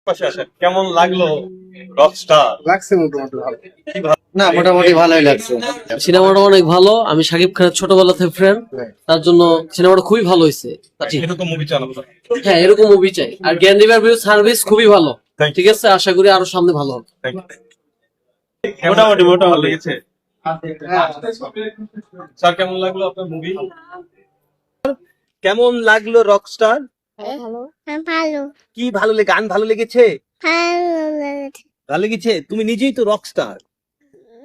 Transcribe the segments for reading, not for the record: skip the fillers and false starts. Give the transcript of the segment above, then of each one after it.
পাশে আসেন, কেমন লাগলো রকস্টার? লাগছে মোটামুটি ভালো। না, মোটামুটি ভালোই লাগছে। সিনেমাটা অনেক ভালো। আমি শাকিব খানের ছোটবেলা থেকে ফ্রেন্ড, তার জন্য সিনেমাটা খুবই ভালো হয়েছে। এরকম মুভি চান আপনারা? হ্যাঁ, এরকম মুভি চাই। আর জ্ঞান রিভার সার্ভিস খুবই ভালো। Thank you. ঠিক আছে, আশা করি আরো সামনে ভালো হবে। Thank you. মোটামুটি ভালো লেগেছে। স্যার, কেমন লাগলো আপনার মুভি? কেমন লাগলো রকস্টার? ভালো কি ভালো লেগে গান ভালো লেগেছে? ভালো লেগেছে ভালো লেগেছে? তুমি নিজেই তো রকস্টার।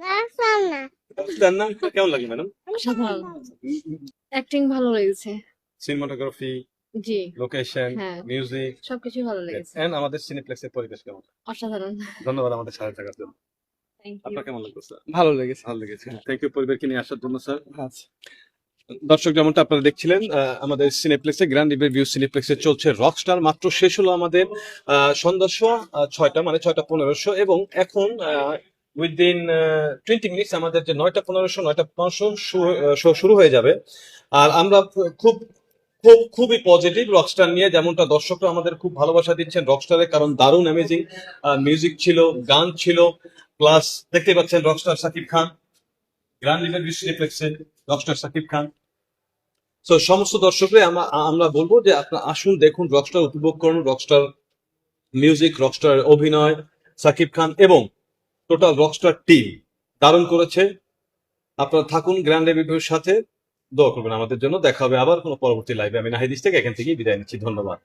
লাগলাম না রকস্টার না? কেমন লাগে ম্যাডাম? অসাধারণ অ্যাক্টিং ভালো লেগেছে। সিনেমাটোগ্রাফি, জি, লোকেশন, হ্যাঁ। মিউজিক সবকিছু ভালো লেগেছে। এন্ড আমাদের সিনেপ্লেক্সের পরিবেশ কেমন? অসাধারণ। ধন্যবাদ আমাদের সাথে থাকার জন্য। Thank you. আপনার কেমন লাগলো স্যার? ভালো লেগেছে। ভালো লেগেছে। থ্যাংক ইউ পরিবারকে নিয়ে আসার জন্য স্যার। আচ্ছা। দর্শক, যেমনটা আপনারা দেখছিলেন, আমাদের সিনেপ্লেক্সে গ্র্যান্ড রিভারভিউ সিনেপ্লেক্সে চলছে রকস্টার। মাত্র শেষ হলো আমাদের সন্ধ্যা 6টা, মানে 6:15 এবং এখন উইদিন 20 মিনিটস আমাদের যে 9:15 শো শুরু হয়ে যাবে। আর আমরা খুবই পজিটিভ রকস্টার নিয়ে, যেমনটা দর্শকরা আমাদের খুব ভালোবাসা দিচ্ছেন রকস্টারের, কারণ দারুণ অ্যামেজিং মিউজিক ছিল, গান ছিল, প্লাস দেখতে পাচ্ছেন Rockstar Shakib Khan, grand Riverview সিনেপ্লেক্সে Rockstar Shakib Khan. তো সমস্ত দর্শকরা আমরা বলবো যে আপনারা আসুন, দেখুন রকস্টার, উপভোগ করুন রকস্টার মিউজিক, রকস্টার অভিনয়, সাকিব খান এবং টোটাল রকস্টার টিম দারুণ করেছে। আপনারা থাকুন গ্র্যান্ড রিভিউর সাথে, দোয়া করবেন আমাদের জন্য। দেখা হবে আবার কোনো পরবর্তী লাইভে। আমি নাহিদ থেকে এখান থেকেই বিদায় নিচ্ছি। ধন্যবাদ।